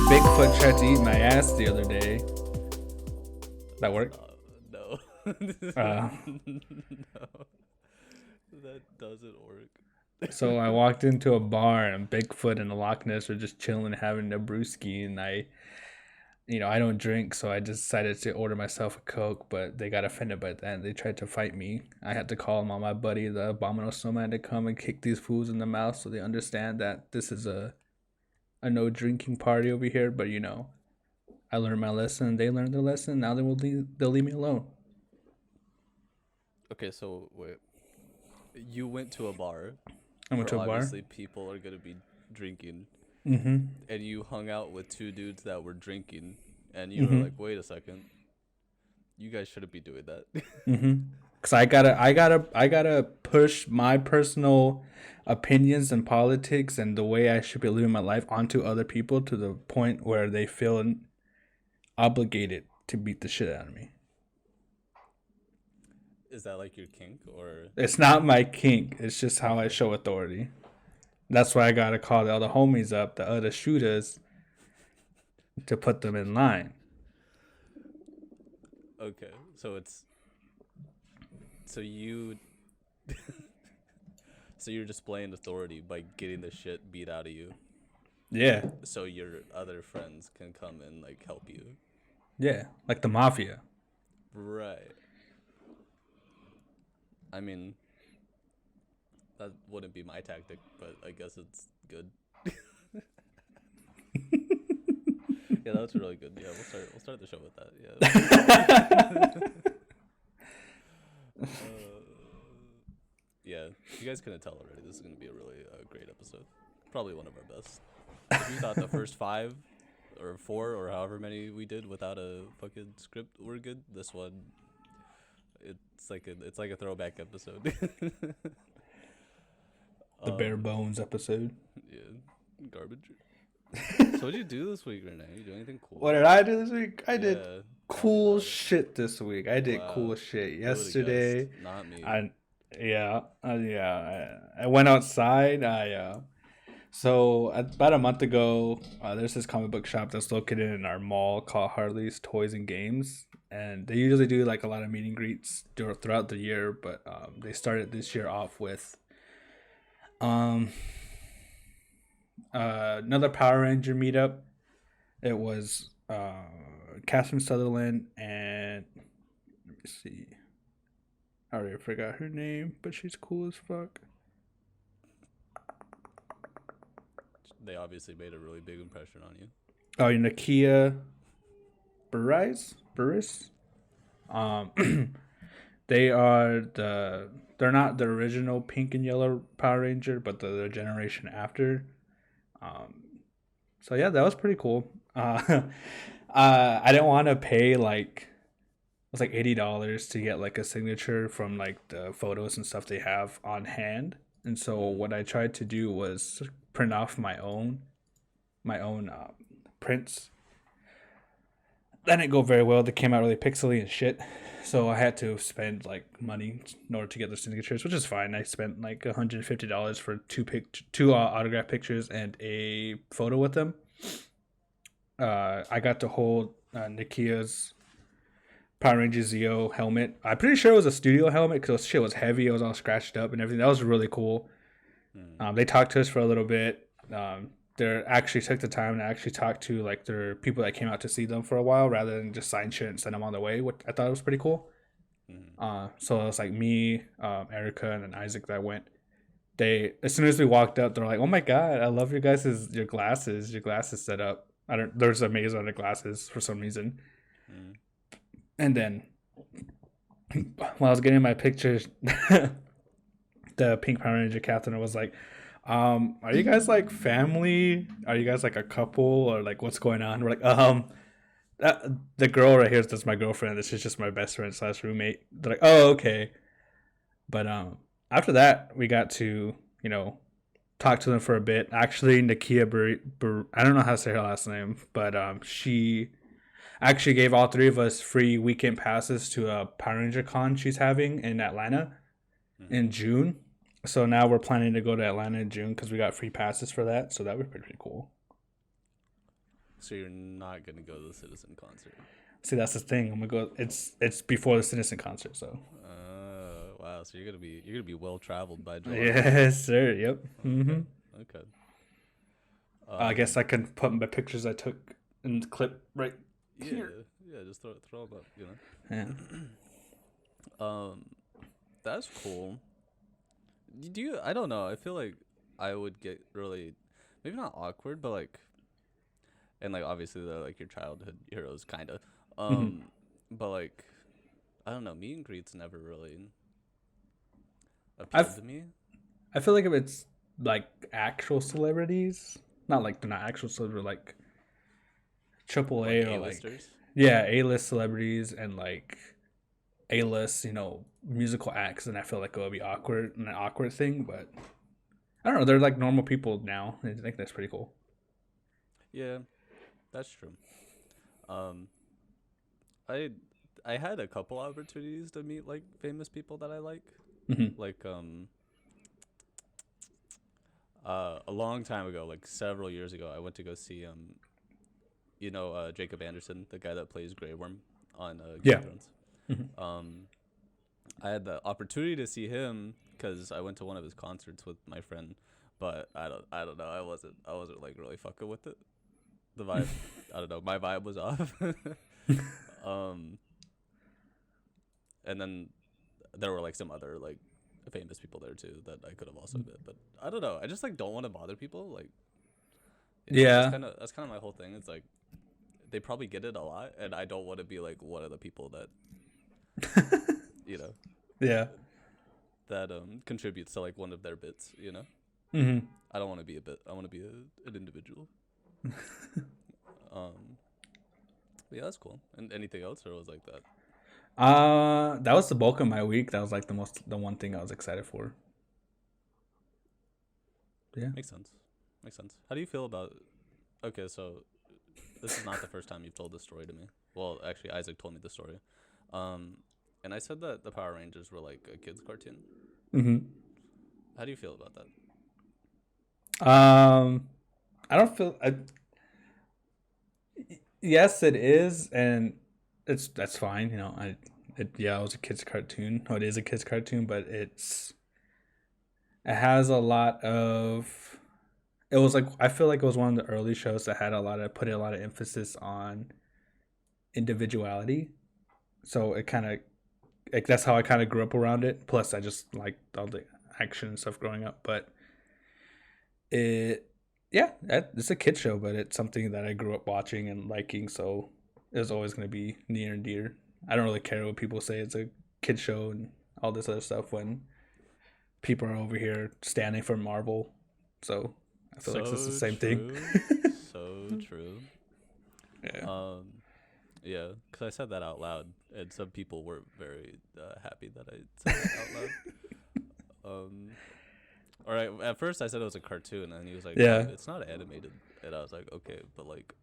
Bigfoot tried to eat my ass the other day. That worked? No. Uh, No. That doesn't work. so I walked into a bar and Bigfoot and the Loch Ness were just chilling, having a brewski, and I don't drink, so I just decided to order myself a Coke, but they got offended by that. They tried to fight me. I had to call my buddy, the Abominable Snowman, to come and kick these fools in the mouth so they understand that this is a no drinking party over here. But I learned my lesson. They learned their lesson. Now they'll leave me alone. Okay, so wait. You went to a bar. I went to a bar. Obviously, people are gonna be drinking. Mm-hmm. And you hung out with two dudes that were drinking, and you Mm-hmm. were like, "Wait a second, you guys shouldn't be doing that." Mm-hmm. Cause I gotta push my personal opinions and politics and the way I should be living my life onto other people to the point where they feel obligated to beat the shit out of me. Is that like your kink, or? It's not my kink. It's just how I show authority. That's why I gotta call the other homies up, the other shooters, to put them in line. Okay, so you so you're displaying authority by getting the shit beat out of you, Yeah, so your other friends can come and like help you. yeah, like the mafia. Right. I mean, that wouldn't be my tactic, but I guess it's good. Yeah, that's really good. Yeah, we'll start the show with that. Yeah. Yeah, you guys couldn't tell already. This is gonna be a really great episode. Probably one of our best. If you thought the first 5 or 4 or however many we did without a fucking script were good, this one, it's like a throwback episode. The bare bones episode. Yeah, garbage. So what did you do this week, Rene? You do anything cool? What did I do this week? I did Yeah, cool shit this week. I did cool shit who would've yesterday. guessed? Not me. I went outside. So about a month ago, there's this comic book shop that's located in our mall called Harley's Toys and Games, and they usually do like a lot of meet and greets throughout the year, but they started this year off with another Power Ranger meetup. It was Catherine Sutherland and let me see. I already forgot her name, but she's cool as fuck. They obviously made a really big impression on you. Oh, Nakia Burris. They're not the original pink and yellow Power Ranger, but the generation after. So yeah, that was pretty cool. I didn't want to pay like it was like $80 to get like a signature from like the photos and stuff they have on hand. And so what I tried to do was print off my own prints. That didn't go very well. They came out really pixely and shit. So I had to spend like money in order to get the signatures, which is fine. I spent like $150 for two autograph pictures and a photo with them. I got to hold Nikia's Power Ranger Zeo helmet. I'm pretty sure it was a studio helmet because shit was heavy. It was all scratched up and everything. That was really cool. They talked to us for a little bit. They actually took the time to actually talk to like their people that came out to see them for a while rather than just sign shit and send them on their way. What I thought was pretty cool. So it was like me, Erica, and then Isaac that went. They as soon as we walked up, they're like, "Oh my god, I love your glasses. Your glasses set up. There's a maze on the glasses for some reason." And then while I was getting my pictures, the Pink Power Ranger Catherine was like, are you guys like family? Are you guys like a couple or like what's going on? We're like, the girl right here is just my girlfriend. This is just my best friend / roommate. They're like, oh, okay. But after that, we got to, talk to them for a bit. Actually, Nakia I don't know how to say her last name, but she actually gave all 3 of us free weekend passes to a Power Ranger con she's having in Atlanta in June. So now we're planning to go to Atlanta in June because we got free passes for that. So that would be pretty cool. So you're not gonna go to the Citizen concert. See, that's the thing. I'm gonna go. It's before the Citizen concert, so. Wow. So you're gonna be well traveled by July. Yes, sir. Yep. Okay. Okay. I guess I can put my pictures I took in the clip right Yeah. here. Yeah. Just throw them up. You know. Yeah. That's cool. Do you? I don't know. I feel like I would get really, maybe not awkward, but like, and like obviously they're like your childhood heroes, kind of. Mhm. But like, I don't know. Meet and greets never really appealed I've to me. I feel like if it's like actual celebrities, not like they're not actual celebrities, like triple Like A or like A-listers. yeah, A-list celebrities and like A-list, musical acts, and I feel like it would be an awkward thing, but I don't know. They're like normal people now. I think that's pretty cool. Yeah, that's true. Um, I I had a couple opportunities to meet like famous people that I like. Hmm. Like a long time ago, like several years ago, I went to go see Jacob Anderson, the guy that plays Grey Worm on Game Yeah. of Thrones. Hmm. I had the opportunity to see him because I went to one of his concerts with my friend, but I don't know. I wasn't like really fucking with it. The vibe, I don't know. My vibe was off. um, and then there were like some other like famous people there too that I could have also met, but I don't know. I just like don't want to bother people. Like, Yeah. that's kind of my whole thing. It's like they probably get it a lot, and I don't want to be like one of the people that you know Yeah. that contributes to like one of their bits. You know, Hmm. I don't want to be a bit. I want to be an individual. But yeah, that's cool. And anything else, or was like that? That was the bulk of my week. That was like the one thing I was excited for. Yeah. Makes sense. Makes sense. How do you feel about? Okay, so this is not the first time you've told this story to me. Well, actually, Isaac told me the story. And I said that the Power Rangers were like a kids' cartoon. Hmm. How do you feel about that? I don't feel. Yes, it is, and that's fine. It was a kids cartoon. Oh, it is a kids cartoon, but it has a lot of. It was like I feel like it was one of the early shows that had put a lot of emphasis on individuality. So it kind of like that's how I kind of grew up around it. Plus, I just like all the action and stuff growing up. But it's a kid show, but it's something that I grew up watching and liking. So it's always going to be near and dear. I don't really care what people say. It's a kid show and all this other stuff when people are over here standing for Marvel. So I feel like it's the So same thing. true. So true. Yeah. Yeah, because I said that out loud, and some people were very happy that I said that out loud. All right. At first, I said it was a cartoon, and he was like, Yeah. it's not animated," and I was like, "Okay, but like,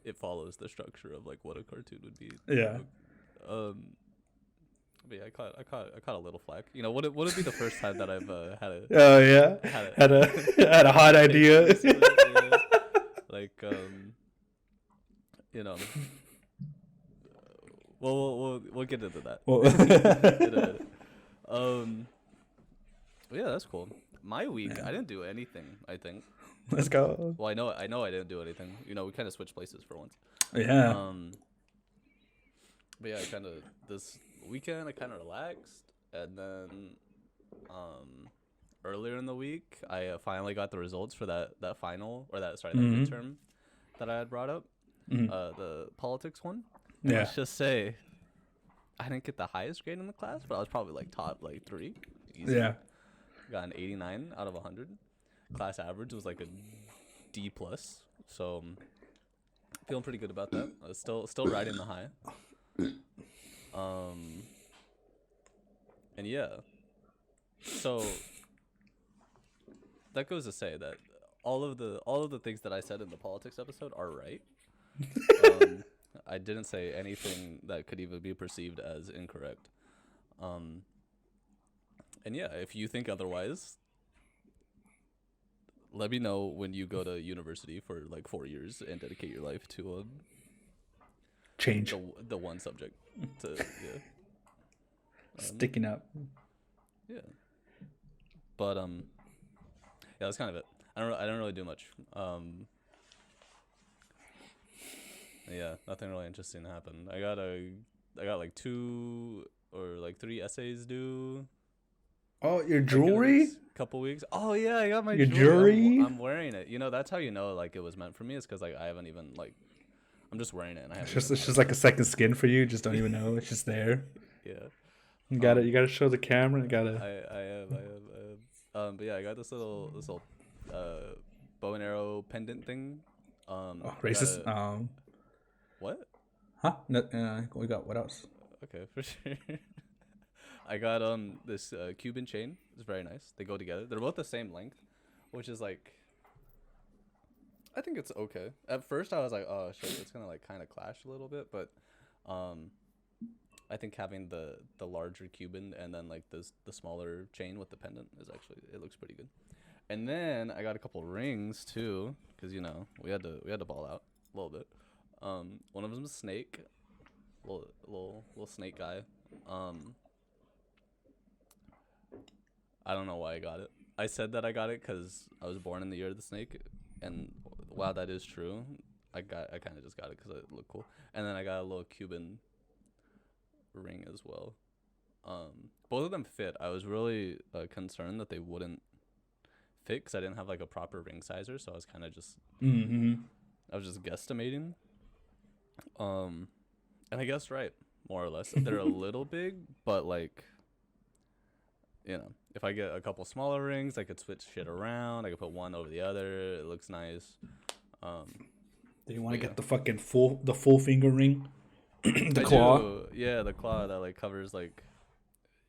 it follows the structure of like what a cartoon would be." Yeah. But yeah, I caught a little flack. You know, would it be the first time that I've had a Oh yeah. had a Had a hot idea. yeah. Like you know. Well, we'll get into that. Well, In a minute. Yeah, that's cool. My week, Yeah. I didn't do anything. I think. let's go. Well, I know I didn't do anything. You know, we kind of switched places for once. Yeah. But yeah, this weekend I kind of relaxed, and then earlier in the week I finally got the results for that final or that Mhm. midterm that I had brought up, Mhm. the politics one. And Yeah. let's just say I didn't get the highest grade in the class, but I was probably like top like 3. Easy. Yeah. Got an 89 out of 100. Class average was like a D plus. So feeling pretty good about that. I was still riding the high. And yeah. So that goes to say that all of the things that I said in the politics episode are right. I didn't say anything that could even be perceived as incorrect. And yeah, if you think otherwise, Let me know when you go to university for like 4 years and dedicate your life to Change. the one subject. To yeah. Sticking up. Yeah. But yeah, that's kind of it. I don't really do much. Yeah, nothing really interesting happened. I got like 2 or like 3 essays due. Oh, your Like in the jewelry? next couple weeks. Oh yeah, I got my Your jewelry. jewelry? I'm wearing it. You know, that's how you know like it was meant for me. Is because like I haven't even like I'm just wearing it and I haven't. It's just like a second skin for you. Just don't even know. It's just there. Yeah. You gotta show the camera. You gotta. I have. But yeah, I got this little bow and arrow pendant thing. Racist. What? Huh? No, we got what else? Okay, for sure. I got this Cuban chain. It's very nice. They go together. They're both the same length, which is like I think it's okay. At first I was like, oh shit, it's gonna like kind of clash a little bit, but I think having the larger Cuban and then like the smaller chain with the pendant is actually it looks pretty good. And then I got a couple rings too, because you know we had to ball out a little bit. One of them is a snake, little snake guy. I don't know why I got it. I said that I got it because I was born in the year of the snake, and while that is true, I kind of just got it because it looked cool. And then I got a little Cuban ring as well. Both of them fit. I was really concerned that they wouldn't fit because I didn't have like a proper ring sizer, so I was kind of just I was just guesstimating. And I guessed right, more or less. They're a little big, but like, you know, if I get a couple smaller rings, I could switch shit around. I could put one over the other. It looks nice. Do you want to get the fucking full finger ring? The claw? Yeah, the claw that like covers like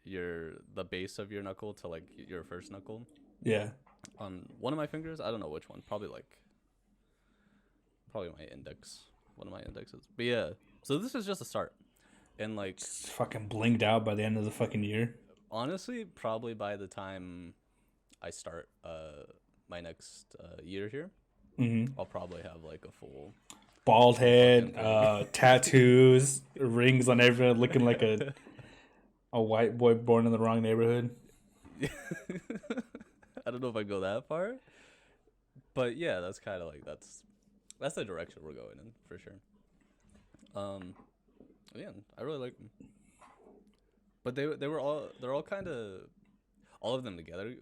the base of your knuckle to like your first knuckle. Yeah. On one of my fingers, I don't know which one. Probably my index. One of my indexes. But yeah, so this is just a start. And like it's fucking blinged out by the end of the fucking year. Honestly, probably by the time I start my next year here, I'll probably have like a full bald head, tattoos, rings on everyone, looking like a white boy born in the wrong neighborhood. I don't know if I go that far, but yeah, that's kind of like that's the direction we're going in for sure. Yeah, I really like them. But they're all kind of, all of them together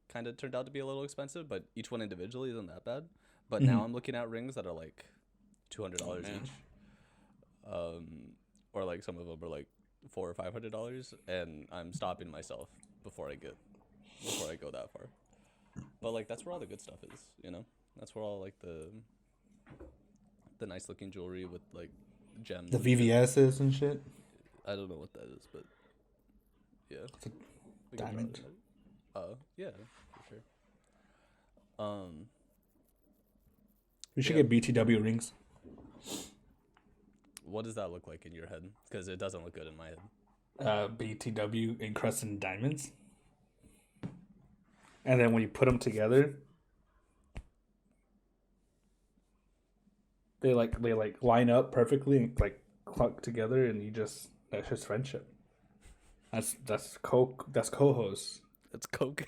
kind of turned out to be a little expensive, but each one individually isn't that bad. But now I'm looking at rings that are like $200 each, or like some of them are like $400 or $500, and I'm stopping myself before I go that far. But like that's where all the good stuff is, you know. That's where all like the nice looking jewelry with like gems, the VVS's and shit. I don't know what that is, but yeah, it's a diamond. Yeah, for sure. We should get BTW rings. What does that look like in your head? Because it doesn't look good in my head. BTW encrusted in diamonds, and then when you put them together, they line up perfectly and like clunk together, and that's just friendship. That's coke. That's co-host. That's coke.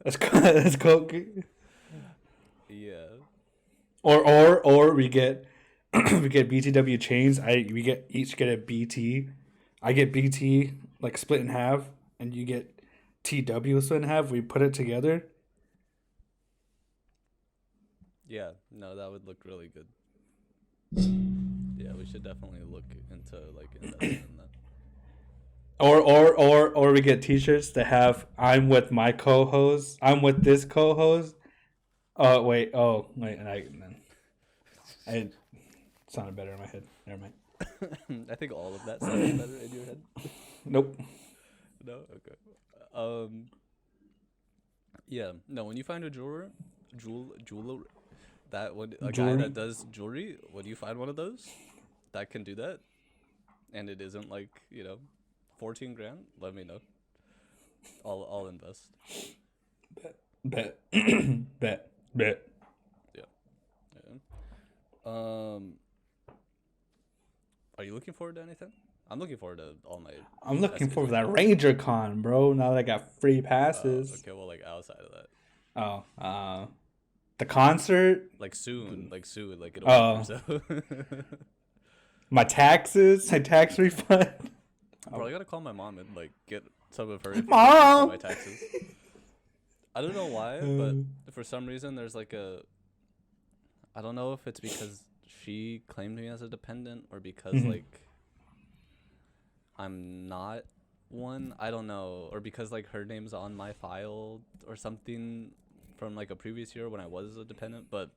That's coke. Yeah. Or we get we get BTW chains. We each get a BT. I get BT like split in half, and you get TW split in half. We put it together. Yeah, no, that would look really good. Yeah, we should definitely look into like investing in that. Or we get T-shirts that have "I'm with my co-host," "I'm with this co-host." Wait, it sounded better in my head. Never mind. I think all of that sounded better in your head. Nope. No, okay. Yeah, no. When you find a jeweler, that one a guy that does jewelry, when you find one of those that can do that, and it isn't like 14 grand, let me know. I'll invest. Bet. Bet. Yeah. Yeah. Um, are you looking forward to anything? I'm looking forward to all my I'm looking essays forward to and that shit. Ranger Con, bro. Now that I got free passes. Okay, well, like outside of that, Oh, the concert. like soon, like in a week or Oh, so. my taxes, my tax refund. Bro, I gotta call my mom and like get some of her information for Mom. my taxes. I don't know why, but for some reason there's like a. I don't know if it's because she claimed me as a dependent or because Mhm. like I'm not one. I don't know, or because like her name's on my file or something from like a previous year when I was a dependent. But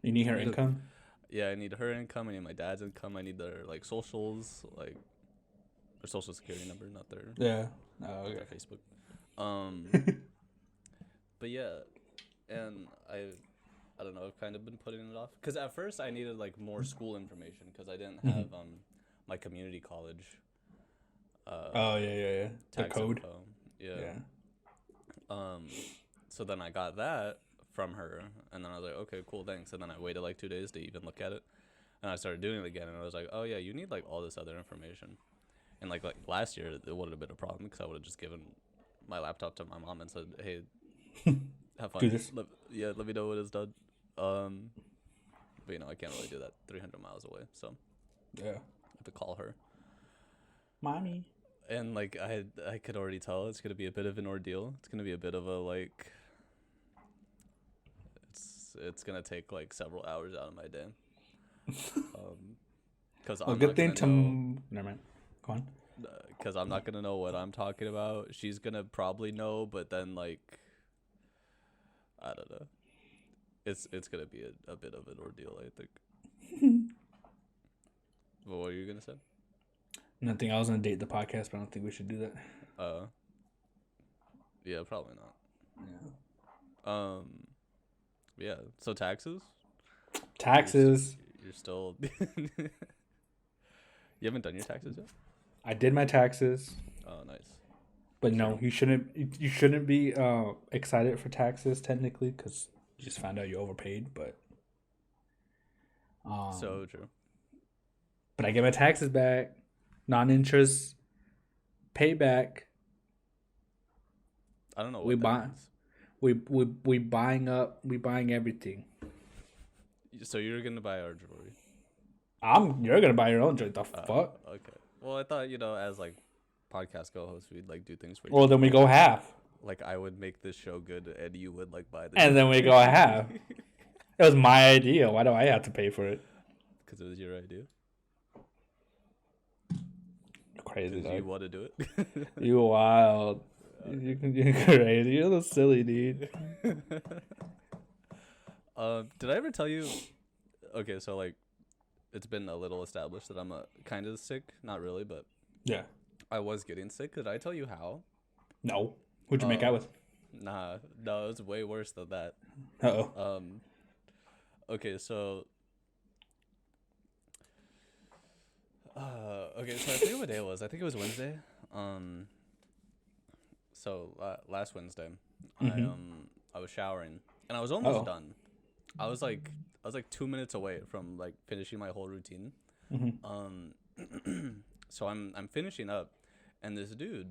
You need her I need a, income. yeah, I need her income. I need my dad's income. I need their like socials, like their social security number, not their Yeah. Oh, not okay. their Facebook. But yeah, and I don't know. I've kind of been putting it off because at first I needed like more school information because I didn't Mhm. have my community college Oh yeah. The tax code. info. Yeah. Yeah. So then I got that from her, and then I was like, okay, cool, thanks. And then I waited like 2 days to even look at it, and I started doing it again, and I was like, oh yeah, you need like all this other information. And like last year, it would have been a problem because I would have just given my laptop to my mom and said, hey, have fun. Do this. Let me know when it's done. But I can't really do that 300 miles away, so Yeah. I have to call her. Mommy. And like I could already tell it's gonna be a bit of an ordeal. It's gonna be a bit of a like. It's gonna take like several hours out of my day. Because Well, I'm good not thing gonna know. Never mind. Go on. Because I'm not gonna know what I'm talking about. She's gonna probably know, but then like, I don't know. It's gonna be a bit of an ordeal, I think. What were you gonna say? Nothing. I was gonna date the podcast, but I don't think we should do that. Yeah, probably not. Yeah. Yeah. So taxes? Taxes. You're still. You haven't done your taxes yet? I did my taxes, Oh, nice. but no, you shouldn't. You shouldn't be excited for taxes technically because you just found out you overpaid. But So true. but I get my taxes back, non-interest payback. I don't know what We that buy. means. We buying up. We buying everything. So you're gonna buy our jewelry? You're gonna buy your own joint. The fuck. Okay. Well, I thought as like podcast co-hosts, we'd like do things for you. Well, then we go half, Like I would make this show good, and you would like buy the. and then we go half. It was my idea. Why do I have to pay for it? Because it was your idea. Crazy. Because you want to do it. You wild. You're crazy. You're a little silly, dude. Did I ever tell you? Okay, so like, it's been a little established that I'm kind of sick. Not really, but Yeah. I was getting sick. Did I tell you how? No. Who'd you make out with? Nah, no, it was way worse than that. Uh-oh. Okay, so. Okay, so I forget what day it was. I think it was Wednesday. So last Wednesday, I was showering and I was almost done. I was like 2 minutes away from like finishing my whole routine. So I'm finishing up, and this dude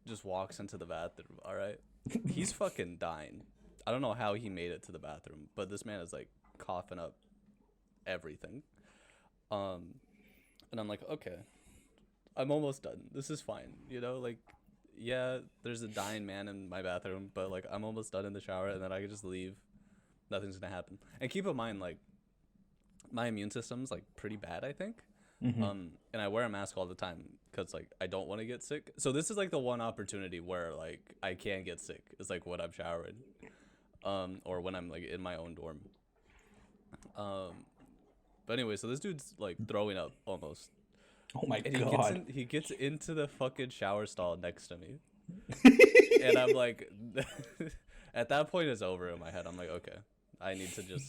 just walks into the bathroom. All right, he's fucking dying. I don't know how he made it to the bathroom, but this man is like coughing up everything. And I'm like, okay, I'm almost done. This is fine. Like, yeah, there's a dying man in my bathroom, but like I'm almost done in the shower, and then I can just leave. Nothing's gonna happen. And keep in mind, like, my immune system's like pretty bad, I think. And I wear a mask all the time because like I don't want to get sick. So this is like the one opportunity where like I can get sick is like when I'm showering, or when I'm like in my own dorm. But anyway, so this dude's like throwing up almost. Oh my And god. he gets into the fucking shower stall next to me. And I'm like, at that point it's over in my head. I'm like, okay, I need to just,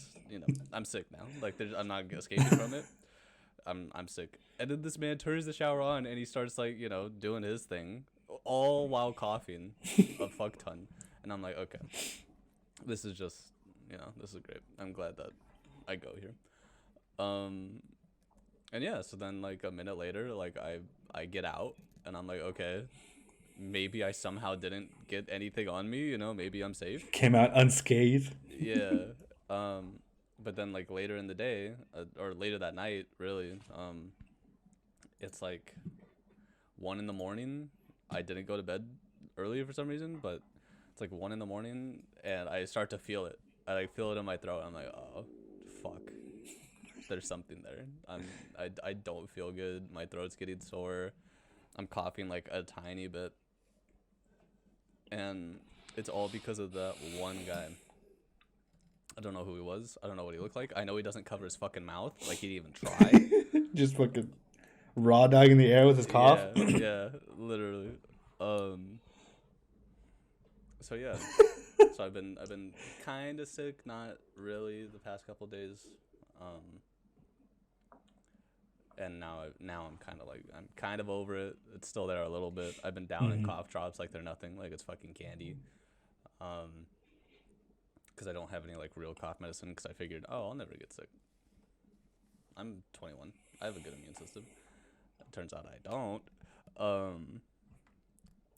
I'm sick now. Like I'm not escaping from it. I'm sick. And then this man turns the shower on and he starts like, doing his thing, all while coughing a fuck ton. And I'm like, okay, this is just, this is great. I'm glad that I go here. And yeah, so then like a minute later, like I get out and I'm like, okay, maybe I somehow didn't get anything on me, maybe I'm safe. Came out unscathed. Yeah. But then like later in the day, or later that night, really, it's like 1 a.m. I didn't go to bed earlier for some reason, but it's like 1 a.m. and I start to feel it. I like feel it in my throat. I'm like, oh, fuck. There's something there. I don't feel good. My throat's getting sore. I'm coughing like a tiny bit. And it's all because of that one guy. I don't know who he was. I don't know what he looked like. I know he doesn't cover his fucking mouth. Like, he didn't even try. Just fucking raw dog in the air with his cough. Yeah, literally. So yeah. So I've been kind of sick, not really the past couple days. And now I'm kind of over it. It's still there a little bit. I've been down in cough drops like they're nothing, like it's fucking candy. Because I don't have any like real cough medicine. Because I figured, I'll never get sick. I'm 21. I have a good immune system. It turns out I don't.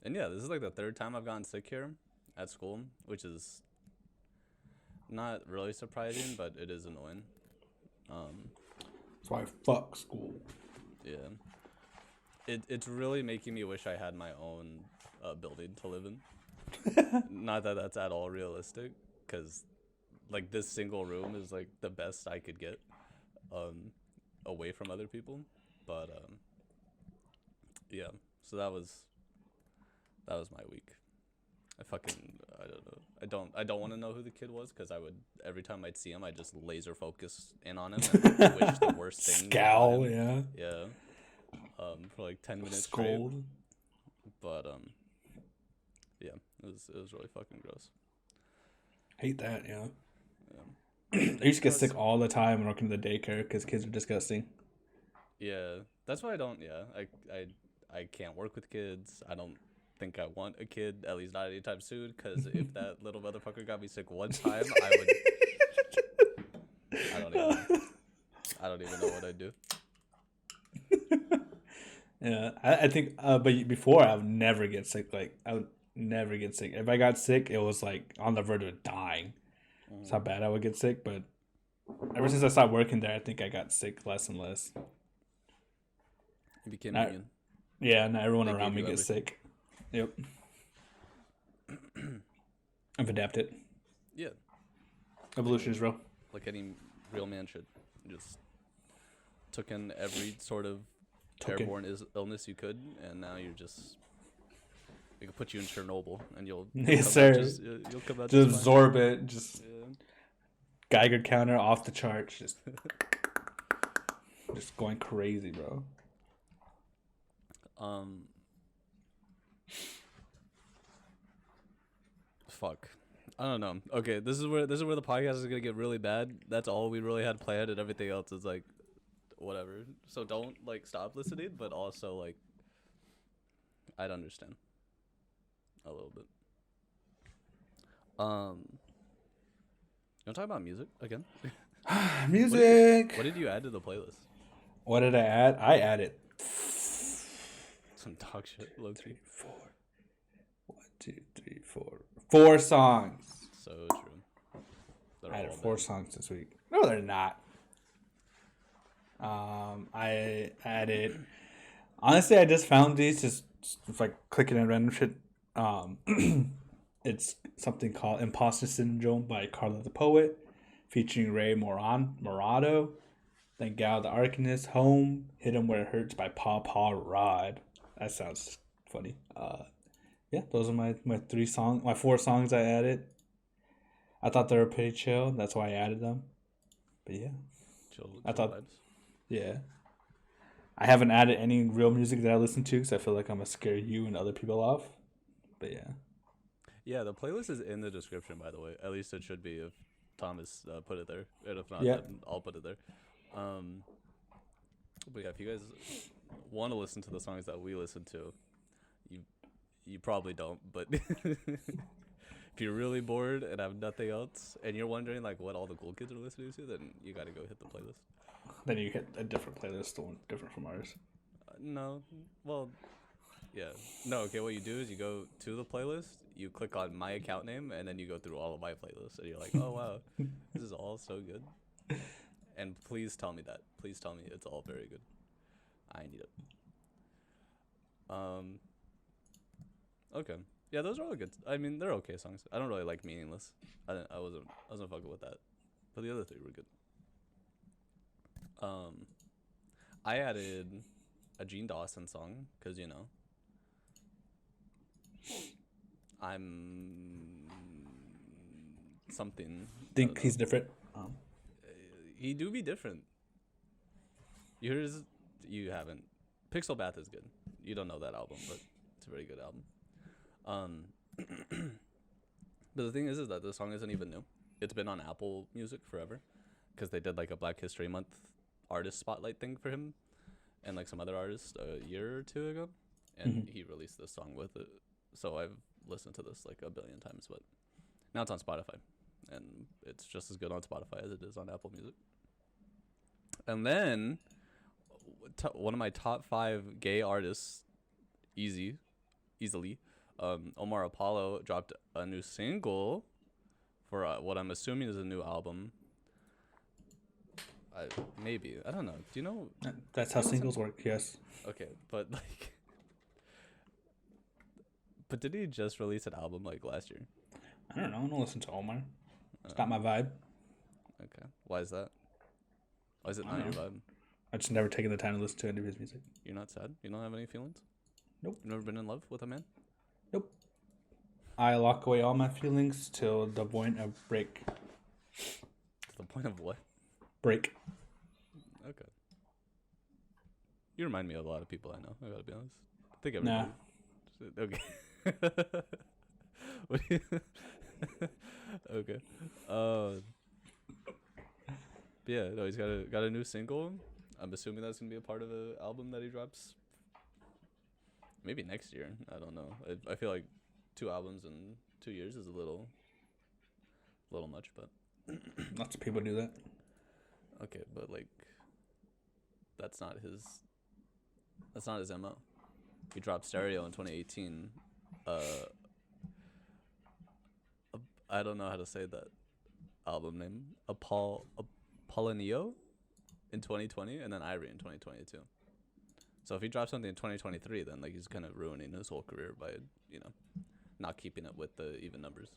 And yeah, this is like the third time I've gotten sick here at school, which is not really surprising, but it is annoying. That's why I fuck school. Yeah. It's really making me wish I had my own building to live in. Not that that's at all realistic, because like this single room is like the best I could get away from other people. But yeah, so that was my week. I don't know. I don't want to know who the kid was, because I would, every time I'd see him, I'd just laser focus in on him and wish the worst thing. Scowl, yeah. Yeah. For like 10 minutes Scold. straight. But yeah, it was really fucking gross. Hate that, yeah. I used to get sick all the time working in the daycare because kids are disgusting. Yeah, that's why I don't. Yeah, I can't work with kids. I don't think I want a kid, at least not anytime soon. Because if that little motherfucker got me sick one time, I would. I don't even know what I'd do. Yeah, I think. But before I would never get sick. Like I would never get sick. If I got sick, it was like on the verge of dying. That's how bad I would get sick. But ever since I stopped working there, I think I got sick less and less. You became immune. Yeah, now everyone around me gets sick. Yep. I've adapted. Yeah. Evolution is real. Like any real man should. You just took in every sort of airborne illness you could, and now you're just. We could put you in Chernobyl, and you'll yes, sir. You'll come out just absorb it. Just yeah. Geiger counter off the charts. Just going crazy, bro. Fuck. I don't know. Okay, this is where the podcast is gonna get really bad. That's all we really had planned, and everything else is like, whatever. So don't like stop listening, but also like, I'd understand. A little bit. You want to talk about music again? Music. What did you add to the playlist? What did I add? I added some dog shit. Low 3, 4. 1, 2, 3, 4. 4 songs. So true. I added 4 songs this week. No, they're not. I added. Honestly, I just found these just like clicking at random shit. It's something called Imposter Syndrome by Carla the Poet, featuring Ray Morado, then Gal the Arcanist, Home, Hit 'Em Where It Hurts by Paw Rod. That sounds funny. Yeah, those are my 4 songs I added. I thought they were pretty chill, that's why I added them. But yeah. Chill thought, vibes. Yeah. I haven't added any real music that I listen to because I feel like I'm going to scare you and other people off. But yeah. Yeah, the playlist is in the description, by the way. At least it should be if Thomas put it there. And if not, then I'll put it there. But yeah, if you guys want to listen to the songs that we listen to, you probably don't, but If you're really bored and have nothing else, and you're wondering like what all the cool kids are listening to, then you gotta go hit the playlist. Then you hit a different playlist, the one different from ours. No, well, yeah, no. Okay, what you do is you go to the playlist, you click on my account name, and then you go through all of my playlists, and you're like, oh wow, this is all so good. And please tell me that. Please tell me it's all very good. I need it. Okay. Yeah, those are all good. I mean, they're okay songs. I don't really like Meaningless. I wasn't fucking with that. But the other three were good. I added a Gene Dawson song because I'm something. Think he's different. He do be different. You haven't. Pixel Bath is good. You don't know that album, but it's a very good album. But the thing is that the song isn't even new. It's been on Apple Music forever, because they did like a Black History Month artist spotlight thing for him, and like some other artists a year or two ago, and he released this song with it. So I've listened to this like a billion times, but now it's on Spotify, and it's just as good on Spotify as it is on Apple Music. And then one of my top 5 gay artists, easily, Omar Apollo dropped a new single for what I'm assuming is a new album. Maybe, I don't know. Do you know? That's how singles work. Yes. Okay, but like, but did he just release an album like last year? I don't know. I don't listen to Omar. It's not my vibe. Okay, why is that? Why is it not your vibe? I just never taken the time to listen to any of his music. You're not sad? You don't have any feelings? Nope. You've never been in love with a man? Nope. I lock away all my feelings till the point of break. To the point of what? Break. Okay. You remind me of a lot of people I know. I gotta be honest. I think everybody. Nah. Okay. What do you... Okay. But yeah, no, he's got a new single. I'm assuming that's gonna be a part of an album that he drops. Maybe next year. I don't know. I feel like 2 albums in 2 years is a little much, but Lots of people do that. okay, but like that's not his MO. He dropped Stereo in 2018. I don't know how to say that album name. Apolonio in 2020, and then Irie in 2022. So if he drops something in 2023, then like he's kind of ruining his whole career by not keeping it with the even numbers.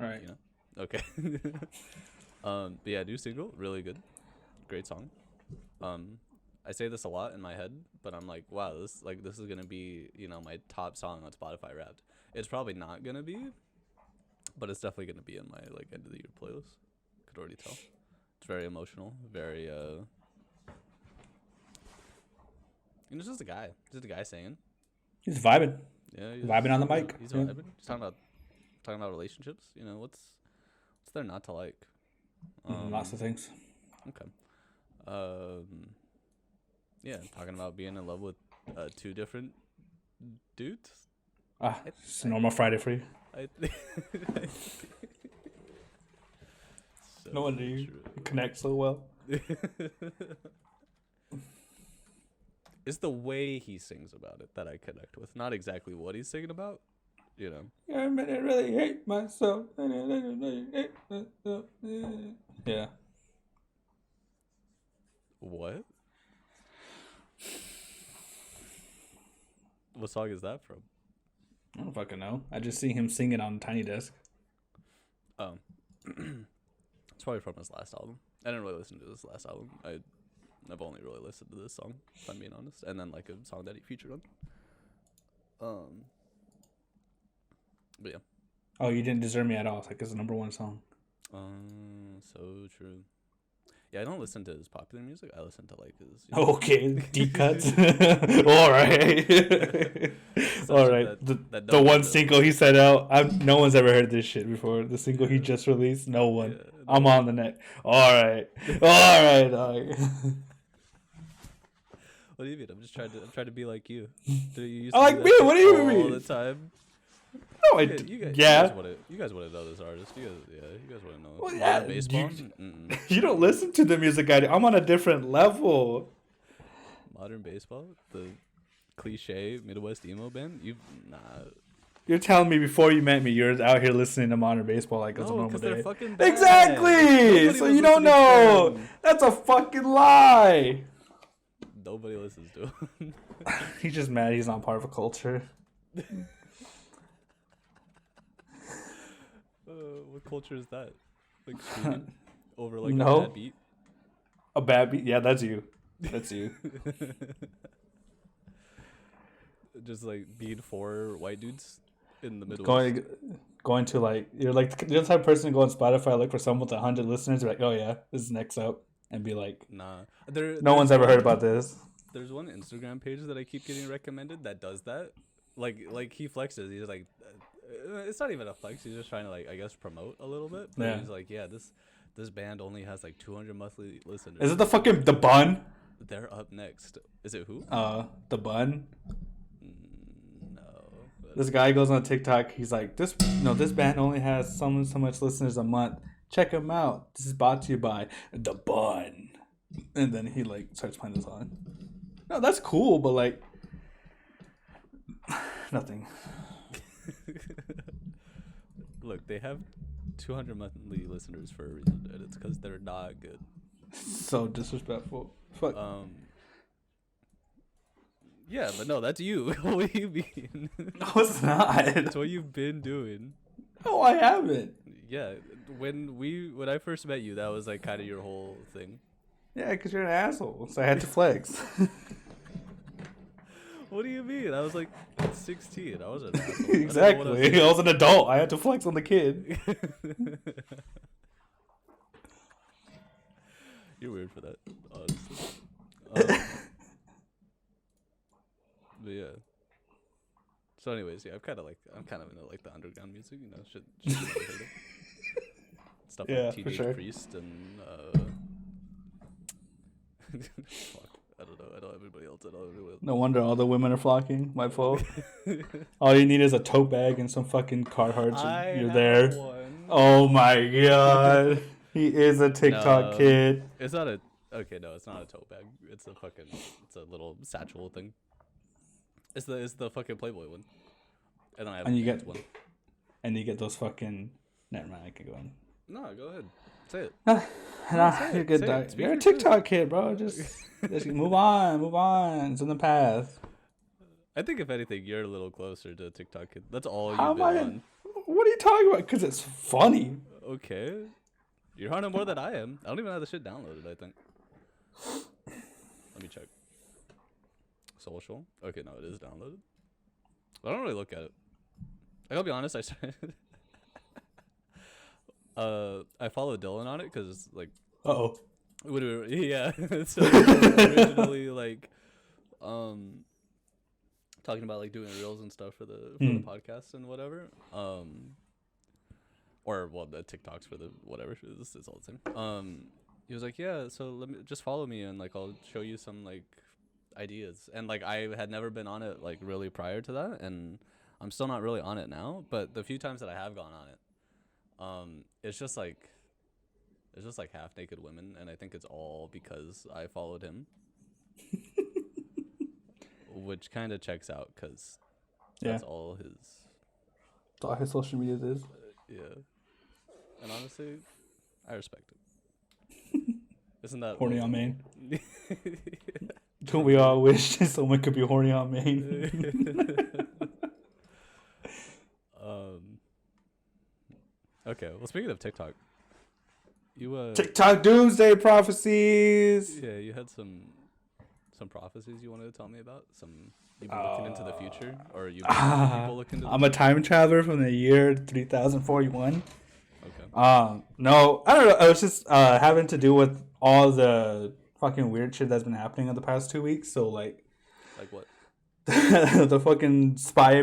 All right. Okay. But yeah, new single, really good, great song. I say this a lot in my head, but I'm like, wow, this is gonna be my top song on Spotify Wrapped. It's probably not gonna be, but it's definitely gonna be in my like end of the year playlist. Could already tell. It's very emotional, very it's just a guy singing. He's vibing. Yeah, he's vibing on the mic. He's vibing. He's talking about relationships. What's there not to like? Lots of things. Okay. Yeah, talking about being in love with 2 different dudes. It's a normal Friday for you. So no wonder you connect so well. It's the way he sings about it that I connect with, not exactly what he's singing about. Yeah, I really hate myself. Yeah. What? What song is that from? I don't fucking know. I just see him singing on Tiny Desk. Oh. It's probably from his last album. I didn't really listen to his last album. I've only really listened to this song, if I'm being honest. And then like a song that he featured on. But yeah. Oh, You Didn't Deserve Me at All. It's like his #1 song. So true. Yeah, I don't listen to his popular music. I listen to like his. Okay, deep cuts. All right. All right. The one single he set out. No one's ever heard this shit before. The single he just released. No one. Yeah, I'm on the neck. All right. What do you mean? I'm trying to be like you. Do you used I to like do me. that What do shit you all mean? the time? No, yeah. You guys want to know this artist? You guys want to know Well, modern yeah. baseball? You don't listen to the music I do. I'm on a different level. Modern baseball, the cliche Midwest emo band. Nah. You're telling me before you met me, you're out here listening to modern baseball like it's a No, normal because day. they're fucking bad. Exactly. So you don't know. That's a fucking lie. Nobody listens to him. He's just mad he's not part of a culture. What culture is that? Like screaming over like No. a bad beat? A bad beat? Yeah, that's you. That's you. Just like being four white dudes in the Midwest. Going to like you're the type of person to go on Spotify, look for someone with 100 listeners, be like, oh yeah, this is next up, and be like, Nah. No one's ever heard about this. There's one Instagram page that I keep getting recommended that does that. Like he flexes. He's like, it's not even a flex. He's just trying to like I guess promote a little bit. But Yeah. He's like, yeah, this band only has like 200 monthly listeners. Is it the Bun? They're up next. Is it who? The Bun. No. This guy goes on TikTok. He's like, this band only has so much listeners a month. Check them out. This is brought to you by the Bun. And then he like starts playing the song. No, that's cool, but like nothing. Look, they have 200 monthly listeners for a reason, and it's because they're not good. So disrespectful. Fuck. Yeah, but no, that's you. What do you mean? No, it's not. That's what you've been doing. No, I haven't. Yeah, when I first met you, that was like kind of your whole thing. Yeah, because you're an asshole, so I had to flex. What do you mean? I was like 16. I was an asshole. Exactly. I was an adult. I had to flex on the kid. You're weird for that, honestly. But yeah. So, anyways, yeah, I'm kind of into like the underground music, you know, shit you never heard of. Stuff Yeah, like for Teenage sure. Priest and fuck, I don't know everybody else. No wonder all the women are flocking. My fault. All you need is a tote bag and some fucking Carhartts, and you're there. One. Oh my god, he is a TikTok kid. It's not a no, it's not a tote bag. It's a little satchel thing. It's the fucking Playboy one. And then I have And you get one. And you get those fucking. Never mind, I can go on. No, go ahead. Say it. Nah, you're good. You're a TikTok kid, bro. Just move on. It's in the past. I think if anything, you're a little closer to TikTok kid. That's all How you've am been I? on. What are you talking about? Because it's funny. Okay. You're on it more than I am. I don't even have the shit downloaded, I think. Let me check. Social. Okay, no, it is downloaded. I don't really look at it. I gotta be honest, I started I followed Dylan on it because like Uh-oh. yeah. So originally like talking about like doing reels and stuff for the podcast and whatever. Or well the TikToks for the whatever. It's all the same. He was like, yeah, so let me just follow me and like I'll show you some like ideas. And like I had never been on it like really prior to that, and I'm still not really on it now, but the few times that I have gone on it, it's just like half naked women, and I think it's all because I followed him. Which kind of checks out because that's all his. That's all his social media is. Yeah. And honestly, I respect it. Isn't that horny on main? Don't we all wish someone could be horny on main? Okay. Well, speaking of TikTok, you TikTok doomsday prophecies. Yeah, you had some prophecies you wanted to tell me about. You've been looking into the future, or you've been people look into. I'm a time traveler from the year 3041. Okay. No, I don't know. I was just having to do with all the fucking weird shit that's been happening in the past 2 weeks. So like what? the fucking spy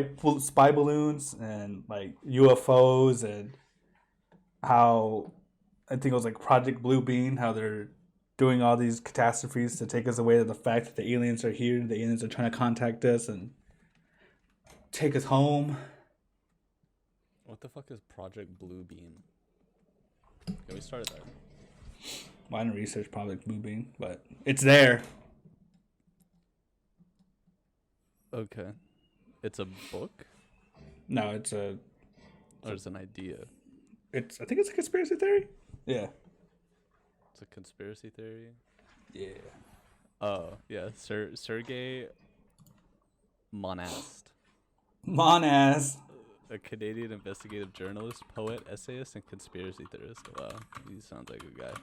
balloons and like UFOs and how I think it was like Project Blue Bean, how they're doing all these catastrophes to take us away to the fact that the aliens are here, the aliens are trying to contact us and take us home. What the fuck is Project Blue Beam? Yeah, we started that. Well, I didn't research Project Blue Beam, but it's there. Okay. It's a book? No, it's a... Or it's an idea? I think it's a conspiracy theory. Yeah. It's a conspiracy theory? Yeah. Oh, yeah. Sergei Monast. Monass. A Canadian investigative journalist, poet, essayist, and conspiracy theorist. Wow, he sounds like a guy.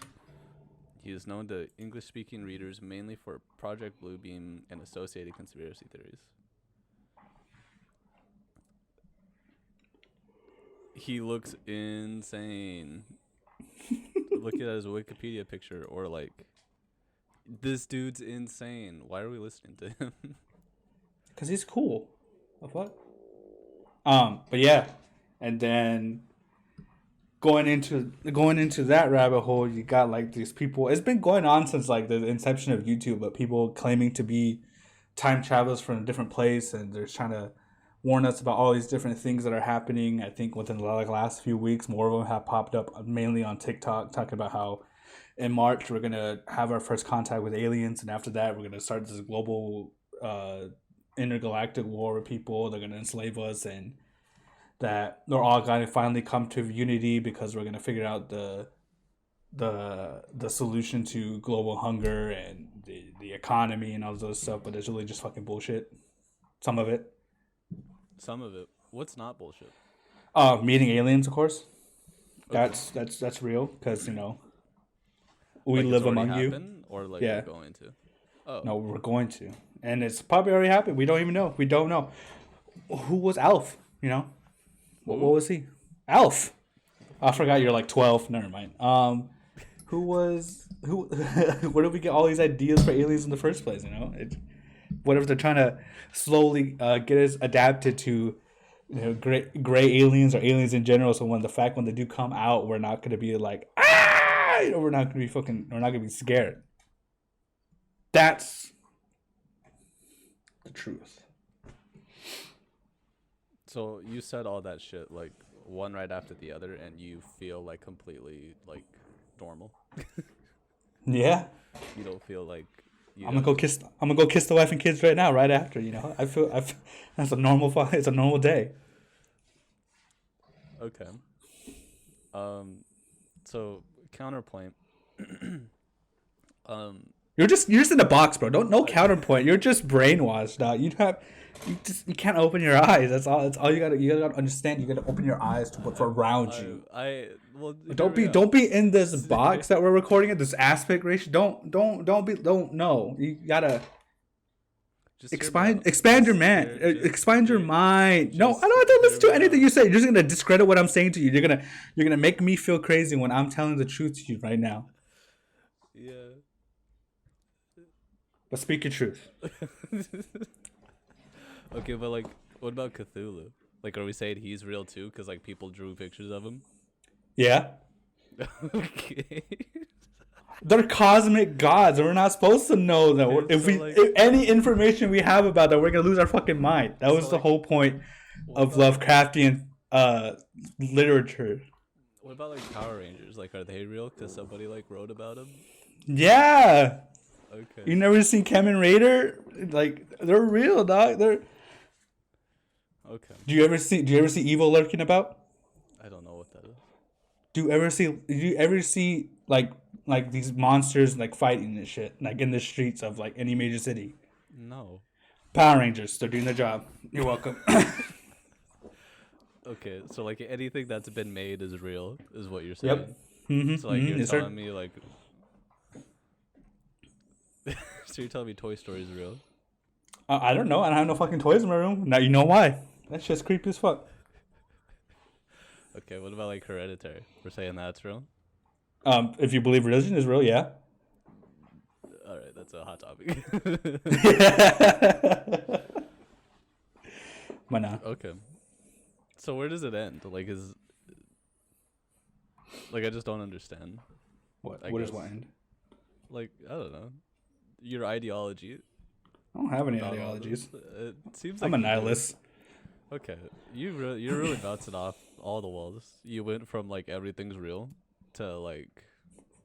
He is known to English-speaking readers mainly for Project Bluebeam and associated conspiracy theories. He looks insane. Look at his Wikipedia picture, or like, this dude's insane. Why are we listening to him? Because he's cool. The fuck? But yeah, and then going into that rabbit hole, you got like these people. It's been going on since like the inception of YouTube, but people claiming to be time travelers from a different place, and they're trying to warn us about all these different things that are happening. I think within the last few weeks, more of them have popped up, mainly on TikTok, talking about how in March we're gonna have our first contact with aliens, and after that we're gonna start this global intergalactic war with people. They're gonna enslave us, and that they're all gonna finally come to unity because we're gonna figure out the solution to global hunger and the economy and all those stuff. But it's really just fucking bullshit. Some of it. What's not bullshit? Meeting aliens, of course. Okay. That's real because we like live among happened, you. Or like Yeah. we're going to. Oh. No, we're going to, and it's probably already happened. We don't even know. We don't know who was Alf. What was he? Alf. I forgot you're like 12. Never mind. Who was who? Where did we get all these ideas for aliens in the first place? Whatever they're trying to slowly get us adapted to, gray aliens or aliens in general. So when they do come out, we're not gonna be like we're not gonna be scared. That's the truth. So you said all that shit like one right after the other, and you feel like completely like normal. Yeah. You don't feel like I'm gonna go kiss the wife and kids right now, right after. I feel that's a normal. It's a normal day. Okay. So counterpoint. You're just in a box, bro. No counterpoint. You're just brainwashed, dog. You can't open your eyes. That's all you gotta understand. You gotta open your eyes to what's around you. Don't be in this box that we're recording at, this aspect ratio. No. You gotta just expand your mind. No, I don't have to listen to anything you say. You're just gonna discredit what I'm saying to you. You're gonna make me feel crazy when I'm telling the truth to you right now. Yeah. But speak your truth. Okay, but like, what about Cthulhu? Like, are we saying he's real too? Because like people drew pictures of him. Yeah. Okay. They're cosmic gods, and we're not supposed to know that. If any information we have about that, we're gonna lose our fucking mind. That was the whole point of Lovecraftian literature. What about like Power Rangers? Like, are they real? Because somebody like wrote about them. Yeah. Okay. You never seen Kamen Rider? Like, they're real, dog. They're. Okay. Do you ever see Evil Lurking About? I don't know what that is. Do you ever see like these monsters like fighting and shit like in the streets of like any major city? No. Power Rangers, they're doing their job. You're welcome. Okay, so like anything that's been made is real, is what you're saying. Yep. Mm-hmm, So like you're telling sir. me like. So you're telling me Toy Story is real? I don't know. I don't have no fucking toys in my room. Now you know why. That shit's creepy as fuck. Okay, what about like Hereditary? We're saying that's real? If you believe religion is real, yeah. Alright, that's a hot topic. Why not? Okay. So where does it end? Like I just don't understand. What? I What guess. is what end? like I don't know, your ideology. I don't have any about all ideologies. this. It seems I'm like a you do. nihilist. Okay, you're really bouncing off all the walls. You went from like everything's real to like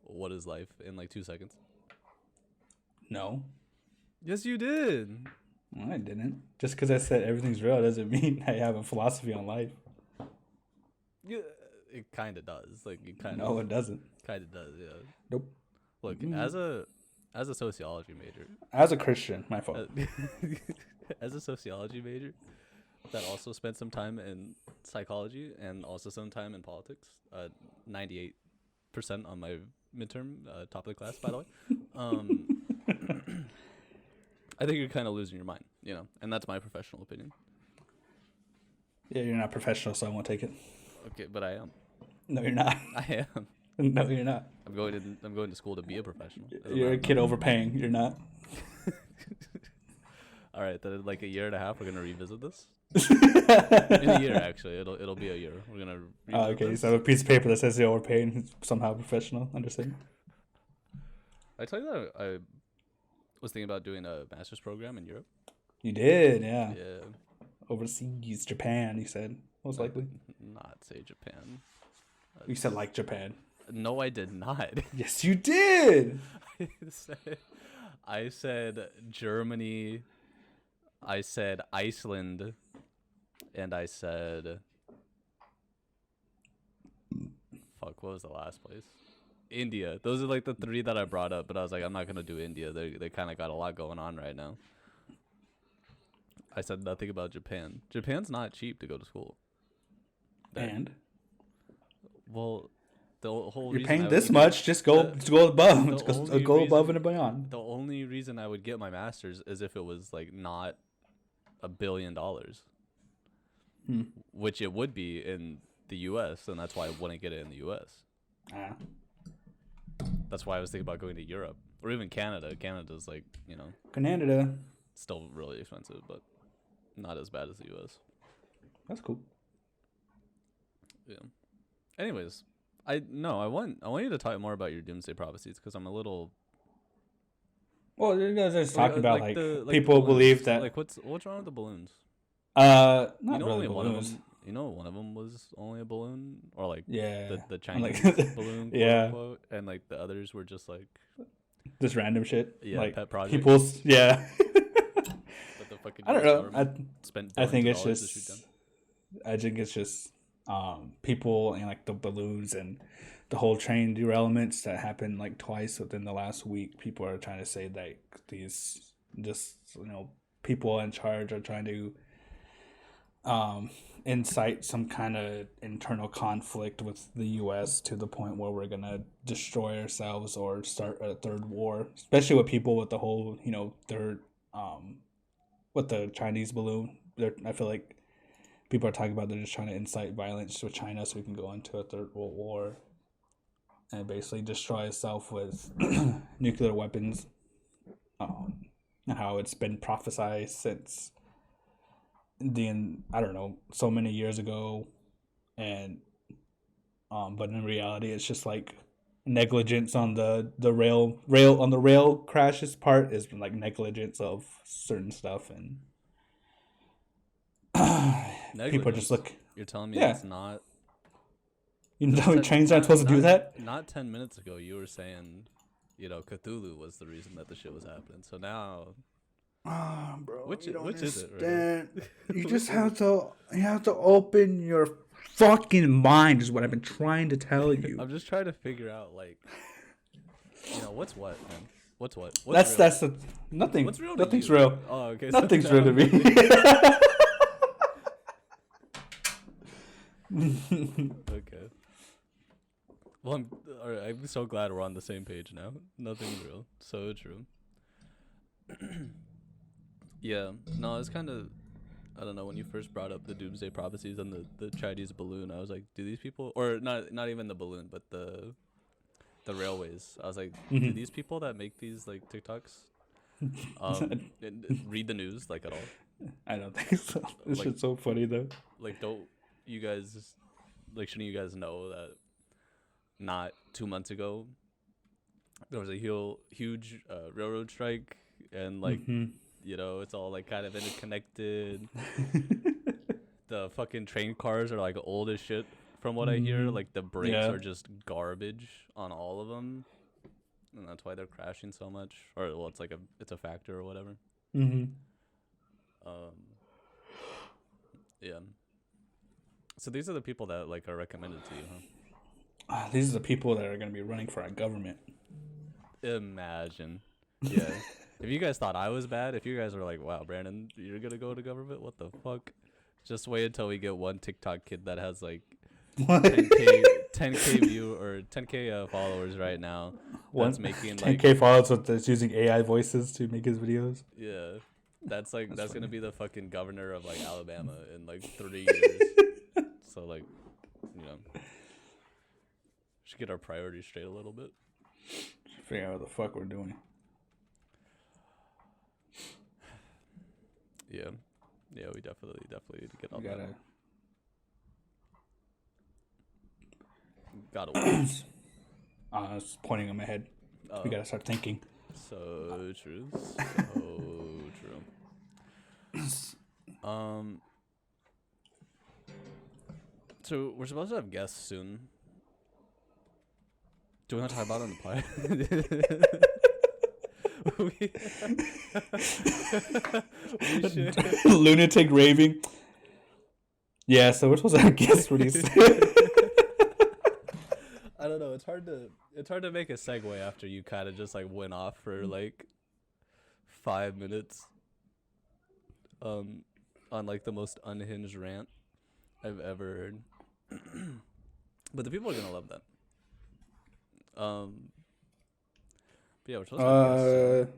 what is life in like 2 seconds. No, Yes, you did. I didn't. Just because I said everything's real doesn't mean I have a philosophy on life. Yeah, it kind of does. Like it No, it doesn't. kind of does. Yeah. Nope. Look, as a sociology major, As a Christian, my fault. as a sociology major that also spent some time in psychology and also some time in politics, 98% on my midterm, top of the class, by the way. I think you're kind of losing your mind, and that's my professional opinion. Yeah, you're not professional, so I won't take it. Okay, but I am. No, you're not. I am. No, you're not. I'm going to school to be a professional. You're a kid overpaying. You're not. All right, then in like a year and a half, we're gonna revisit this. In a year, actually, it'll be a year. We're gonna. Okay, so a piece of paper that says you're overpaying is somehow professional. Understand? I tell you that I was thinking about doing a master's program in Europe. You did, yeah. Yeah. Overseas, Japan. You said most likely. Not say Japan. You said like Japan. No, I did not. Yes, you did. I said Germany. I said Iceland, and I said, fuck, what was the last place? India. Those are like the three that I brought up, but I was like, I'm not gonna do India. They kind of got a lot going on right now. I said nothing about Japan. Japan's not cheap to go to school. And well, the whole you're reason paying I this would much. Just go above. the Just only go above reason- and beyond. the only reason I would get my master's is if it was like not $1 billion, which it would be in the U.S., and that's why I wouldn't get it in the U.S. Ah. That's why I was thinking about going to Europe or even Canada. Canada's like, Canada. still really expensive, but not as bad as the U.S. That's cool. Yeah. Anyways, I want you to talk more about your doomsday prophecies because I'm a little. Well, you guys are just talking about like the people balloons. believe that. Like what's wrong with the balloons? Not Only really one of balloons. them. One of them was only a balloon, or like Yeah. the Chinese balloon, Yeah. quote, and like the others were just like Just random shit. Yeah, like pet projects. People's yeah. But the fucking I don't US know. government spent I think billions it's of dollars to shoot just. them. I think it's just people and like the balloons and the whole train derailments that happened like twice within the last week. People are trying to say that these people in charge are trying to incite some kind of internal conflict with the U.S. to the point where we're gonna destroy ourselves or start a third war, especially with people with the whole third with the Chinese balloon. I feel like people are talking about they're just trying to incite violence with China so we can go into a third world war and basically destroy itself with nuclear weapons. And how it's been prophesied since so many years ago, and but in reality it's just like negligence on the rail crashes part is like negligence of certain stuff, and people just look. You're telling me Yeah. it's not. Trains aren't supposed to do that. Not 10 minutes ago, you were saying, Cthulhu was the reason that the shit was happening. So now, Bro, which is it? understand. You just have to open your fucking mind is what I've been trying to tell you. I'm just trying to figure out what's what, man. What's what? That's nothing. What's real? Nothing's to you? real. Oh, okay. Nothing's real to me. Okay. Well, I'm so glad we're on the same page now. Nothing's real. So true. Yeah. No, it's kind of, I don't know, when you first brought up the doomsday prophecies and the Chinese balloon, I was like, do these people, or not even the balloon, but the railways. I was like, do these people that make these like TikToks read the news like at all? I don't think so. This shit's so funny though. Like, don't you guys, like, shouldn't you guys know that not 2 months ago, there was a huge railroad strike, and like it's all like kind of interconnected. The fucking train cars are like old as shit, from what I hear. Like the brakes are just garbage on all of them, and that's why they're crashing so much. Or well, it's a factor or whatever. Yeah. So these are the people that like are recommended to you, huh? These are the people that are going to be running for our government. Imagine. Yeah. If you guys thought I was bad, if you guys were like, wow, Brandon, you're going to go to government? What the fuck? Just wait until we get one TikTok kid that has like 10K view or 10K followers right now. That's making 10K followers that's using AI voices to make his videos. Yeah. That's going to be the fucking governor of like Alabama in like 3 years. So like, should get our priorities straight a little bit. Figure out what the fuck we're doing. Yeah. Yeah, we definitely need to get on that. Gotta work. I was pointing on my head. We gotta start thinking. So true. So we're supposed to have guests soon. Do we want to talk about it on the pod? Lunatic raving. Yeah, so we're supposed to have guests pretty soon. I don't know. It's hard to make a segue after you kind of just like went off for like 5 minutes. On like the most unhinged rant I've ever heard. But the people are gonna love that. But yeah, we're supposed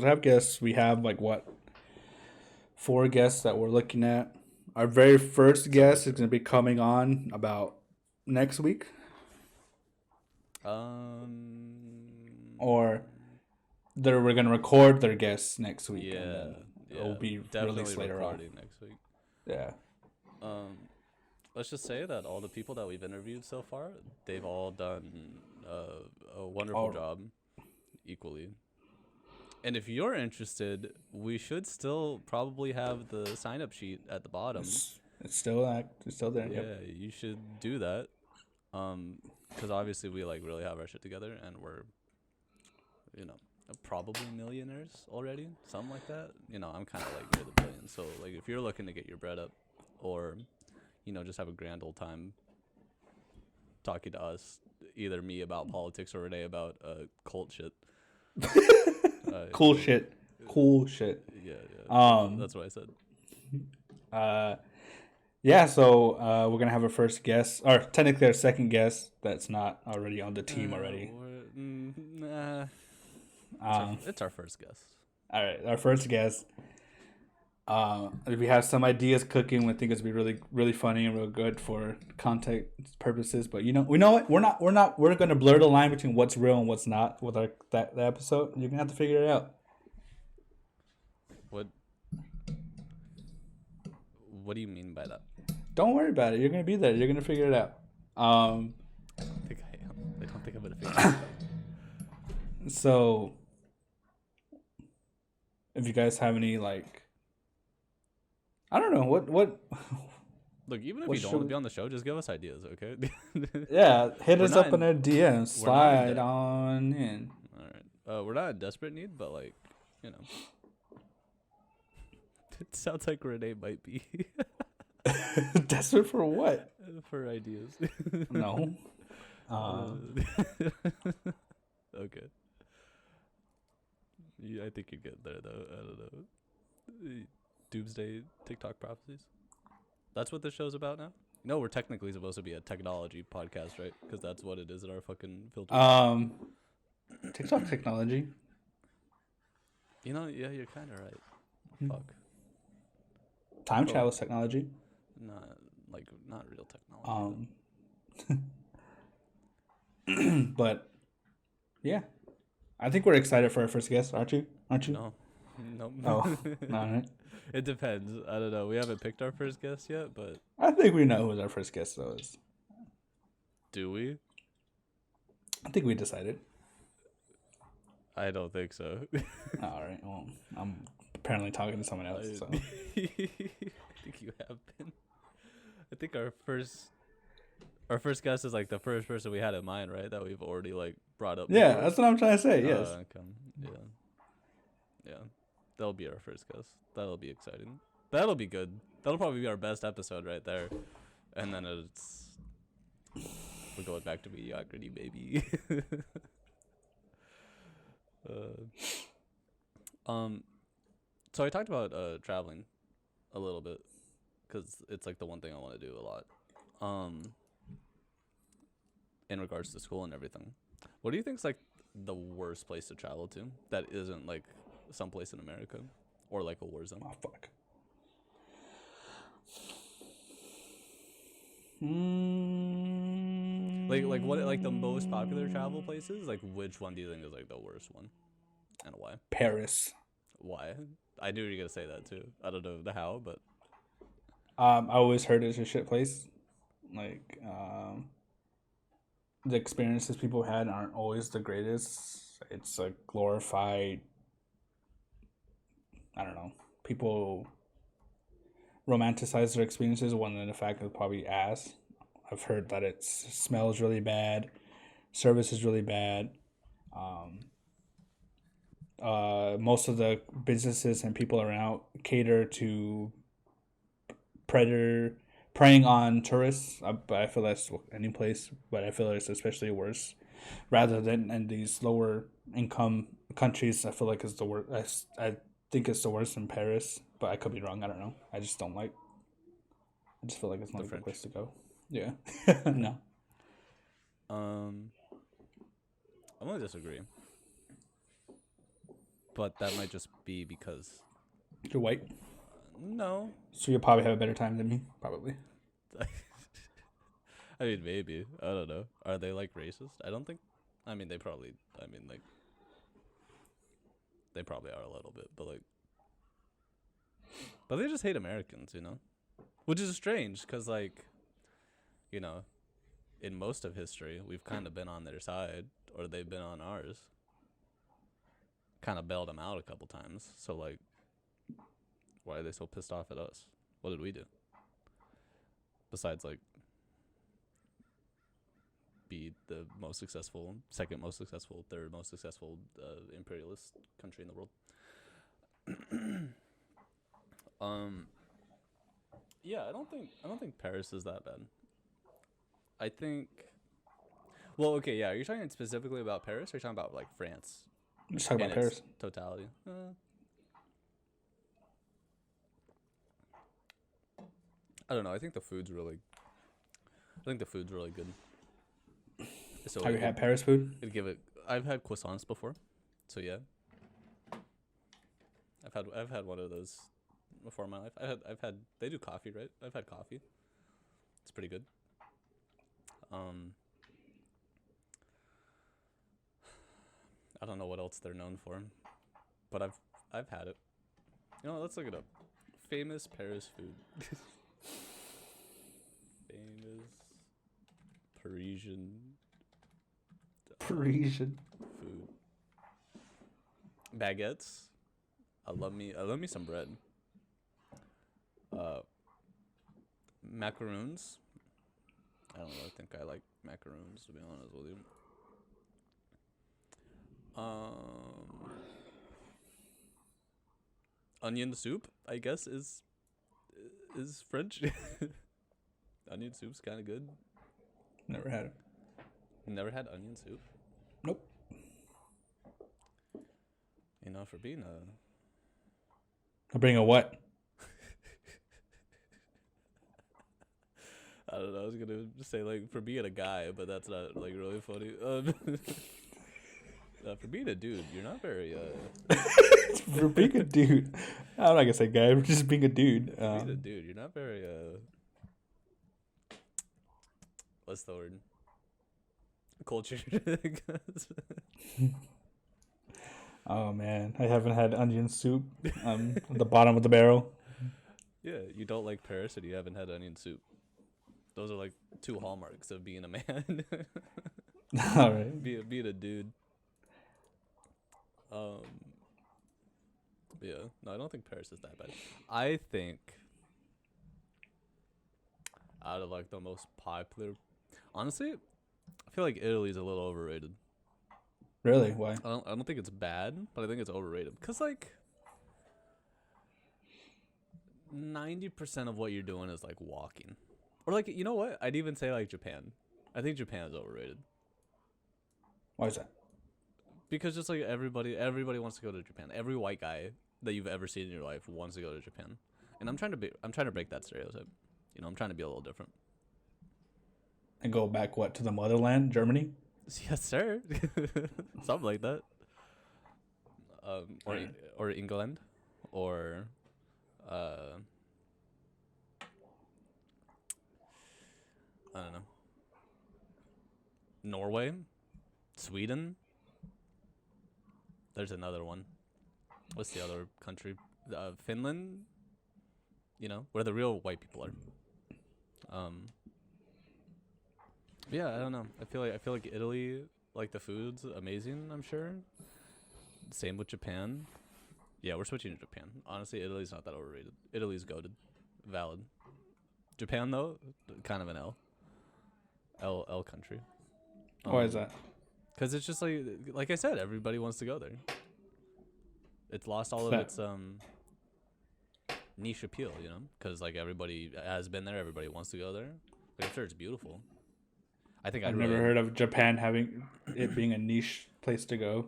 to have guests. We have like 4 guests that we're looking at. Our very first guest is gonna be coming on about next week. Or we're gonna record their guests next week. Yeah. It'll be released later on next week. Yeah. Let's just say that all the people that we've interviewed so far, they've all done a wonderful job equally. And if you're interested, we should still probably have the sign-up sheet at the bottom. It's still there. Yeah, yep. You should do that. Because obviously we like really have our shit together, and we're, probably millionaires already, something like that. I'm kind of like near the billion. So like, if you're looking to get your bread up, or just have a grand old time talking to us, either me about politics or Rene about cult shit. Cool shit. Yeah. That's what I said. Yeah, so we're gonna have our first guest, or technically our second guest that's not already on the team already. It's our first guest. All right, our first guest. We have some ideas cooking. We think it's gonna be really, really funny and real good for content purposes. But we know what we're gonna blur the line between what's real and what's not with that episode. You're gonna have to figure it out. What do you mean by that? Don't worry about it. You're gonna be there. You're gonna figure it out. I think I am. I don't think I'm gonna figure it out. So, if you guys have any I don't know what. Look, even if you don't want to be on the show, just give us ideas, okay? Yeah, hit us up in our DMs. Slide on in. All right. We're not in desperate need, but it sounds like Rene might be. Desperate for what? For ideas. No. Okay. Yeah, I think you get there though. I don't know. Doomsday TikTok prophecies. That's what this show's about now? No, we're technically supposed to be a technology podcast, right? Because that's what it is in our fucking filter. TikTok technology. Yeah, you're kind of right. Fuck. Time travel technology. Not real technology. But yeah, I think we're excited for our first guest. Aren't you? No. Oh, all right. It depends. I don't know. We haven't picked our first guest yet, but I think we know who our first guest is. Do we? I think we decided. I don't think so. All right. Well, I'm apparently talking to someone else. So. I think you have been. I think our first guest is like the first person we had in mind, right? That we've already like brought up. Yeah, before. that's what I'm trying to say. Yes. Okay. Yeah. That'll be our first guest. That'll be exciting. That'll be good. That'll probably be our best episode right there. And then we're going back to mediocrity, baby. So I talked about traveling a little bit because it's like the one thing I want to do a lot. In regards to school and everything, what do you think is like the worst place to travel to that isn't like someplace in America or like a war zone? Oh fuck. Like what like the most popular travel places? Like which one do you think is like the worst one, and why? Paris. Why? I knew you were gonna say that too. I don't know the how, but I always heard it's a shit place. Like the experiences people had aren't always the greatest. It's a glorified. I don't know. People romanticize their experiences when in fact it's probably ass. I've heard that it smells really bad, service is really bad. Most of the businesses and people around cater to preying on tourists. But I feel that's any place, but I feel it's especially worse. Rather than in these lower income countries, I feel like it's the worst. I think it's the worst in Paris, but I could be wrong. I don't know. I just don't like. I just feel like it's not a good place to go. Yeah. No. I'm gonna disagree. But that might just be because You're white, no. so you'll probably have a better time than me. Probably. I mean, maybe. I don't know. Are they like racist? I don't think. I mean, they probably. I mean, like. They probably are a little bit, but like. But they just hate Americans, you know? Which is strange, because, like. You know. In most of history, we've kind of been on their side, or they've been on ours. Kind of bailed them out a couple times. So, like. Why are they so pissed off at us? What did we do? Besides, like. Be the most successful, second most successful, third most successful imperialist country in the world. Yeah, I don't think Paris is that bad. I think. Well, okay, yeah. Are you talking specifically about Paris, or are you talking about like France? Let's talk about Paris. Totality. I don't know. I think the food's really good. So Have you had Paris food? I've had croissants before, so yeah. I've had one of those before in my life. I've had they do coffee, right? I've had coffee. It's pretty good. I don't know what else they're known for, but I've had it. You know, let's look it up. Famous Paris food. Famous Parisian Parisian food. Baguettes. I love me some bread. Macaroons. I don't really think I like macaroons, to be honest with you. Onion soup, I guess, is French. Onion soup's kind of good. Never had it. Never had onion soup? Nope. You know, for being I'll bring a what? I don't know. I was gonna say like for being a guy, but that's not like really funny. For being a dude, you're not very. For being a dude, I'm not gonna say guy. For just being a dude. Being a dude, you're not very. What's the word? Cultured. I guess. Oh man, I haven't had onion soup. At the bottom of the barrel. Yeah, you don't like Paris, and you haven't had onion soup. Those are like two hallmarks of being a man. All right. Being a dude. Um, yeah, no, I don't think Paris is that bad. I think out of like the most popular, honestly, I feel like Italy's a little overrated. Really? Why? I don't think it's bad, but I think it's overrated. Cause like 90% of what you're doing is like walking, or like you know what? I'd even say like Japan. I think Japan is overrated Why is that? because just like everybody wants to go to Japan. Every white guy that you've ever seen in your life wants to go to Japan, and I'm trying to break that stereotype. You know, I'm trying to be a little different. And go back to the motherland, Germany? Yes, sir. Something like that. Or England, or I don't know. Norway, Sweden. There's another one. What's the other country? Finland. You know, where the real white people are. Yeah, I don't know. I feel like Italy, like the food's amazing. I'm sure. Same with Japan. Yeah, we're switching to Japan. Honestly, Italy's not that overrated. Italy's goated, valid. Japan though, kind of an L country. Why is that? Because it's just like I said, everybody wants to go there. It's lost all of its niche appeal, you know. Because like everybody has been there, everybody wants to go there. Like, I'm sure it's beautiful. I think I've never heard of Japan having it being a niche place to go.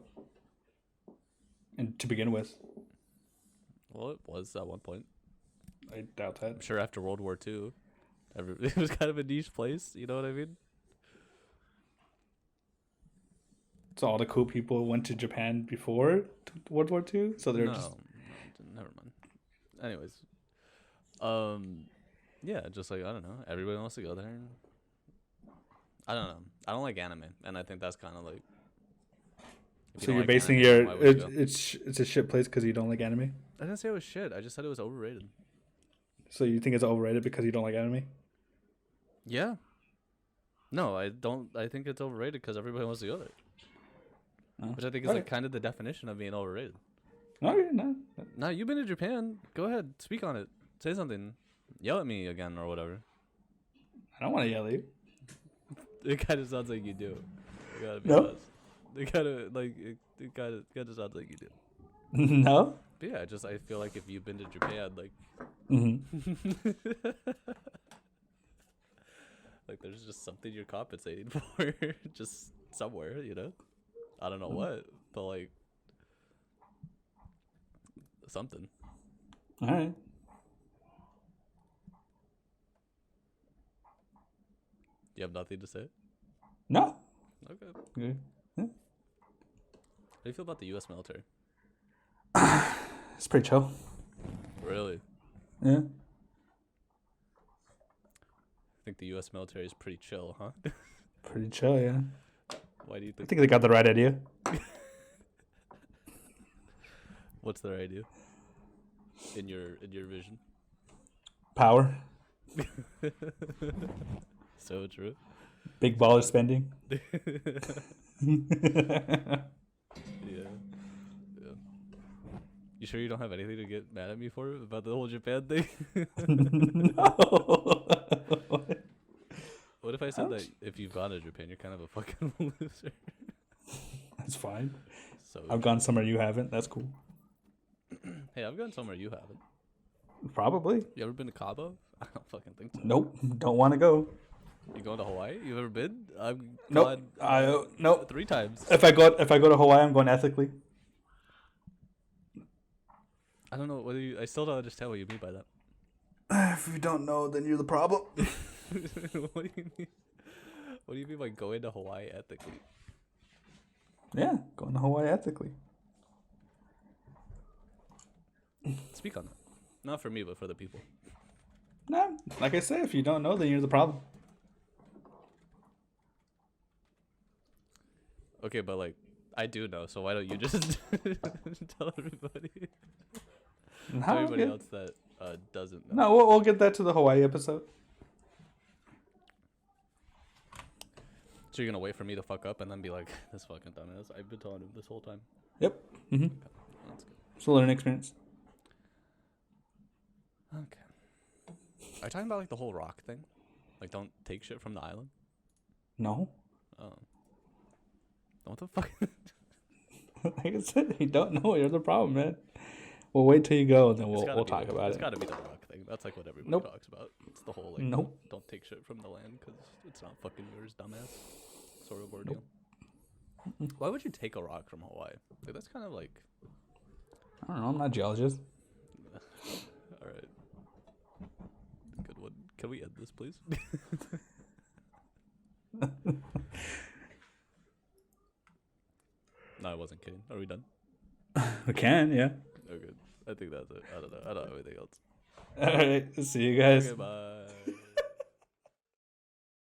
And to begin with, Well, it was at one point. I doubt that. I'm sure after World War II, it was kind of a niche place. You know what I mean? So all the cool people went to Japan before World War II. So they're just never mind. Anyways, yeah, just like I don't know, everybody wants to go there. I don't know. I don't like anime, and I think that's kind of like. So you're basing it's a shit place because you don't like anime? I didn't say it was shit. I just said it was overrated. So you think it's overrated because you don't like anime? Yeah. No, I don't. I think it's overrated because everybody wants to go there. Oh. Which I think is like kind of the definition of being overrated. Okay, no. No, you've been to Japan. Go ahead, speak on it. Say something. Yell at me again or whatever. I don't want to yell at you. It kind of sounds like you do. You gotta be honest. It kind of like it kind of sounds like you do. No. But yeah, I feel like if you've been to Japan, like, like there's just something you're compensating for, just somewhere, you know. I don't know what, but like something. All right. You have nothing to say? No. Okay. Okay. Yeah. How do you feel about the U.S. military? It's pretty chill. Really? Yeah. I think the U.S. military is pretty chill, huh? Pretty chill, yeah. Why do you I think? think they got the right idea. What's their idea? In your vision? Power. So true. Big baller spending. Yeah. You sure you don't have anything to get mad at me for about the whole Japan thing? No. What if I said that if you've gone to Japan, you're kind of a fucking loser? That's fine. So I've gone somewhere you haven't. That's cool. Hey, I've gone somewhere you haven't. Probably. You ever been to Cabo? I don't fucking think so. Nope. Don't want to go. You going to Hawaii? You ever been? I've Nope. gone nope. 3 times. If I go to Hawaii, I'm going ethically. I don't know. I still don't understand what you mean by that. If you don't know, then you're the problem. What do you mean? What do you mean by going to Hawaii ethically? Yeah, going to Hawaii ethically. Speak on that. Not for me, but for the people. No, like I said, if you don't know, then you're the problem. Okay, but like, I do know, so why don't you just tell everybody? No, Tell everybody else that doesn't know. No, we'll get that to the Hawaii episode. So you're gonna wait for me to fuck up and then be like, this fucking dumbass. I've been telling him this whole time. Yep. Mm-hmm. Okay. That's good. It's a learning experience. Okay. Are you talking about like the whole rock thing? Like, don't take shit from the island? No. Oh. What the fuck? Like I said, you don't know. You're the problem, man. We'll wait till you go, and then we'll talk about It's it. got to be the rock thing. That's like what everybody Nope. talks about. It's the whole like, Nope. don't take shit from the land because it's not fucking yours, dumbass. Sort of ordeal. Nope. Why would you take a rock from Hawaii? Like, that's kind of like. I don't know. I'm not a geologist. All right. Good one. Can we end this, please? No, I wasn't kidding. Are we done? We can, yeah. Oh, good. I think that's it. I don't know. I don't have anything else. All right. See you guys. Okay, bye.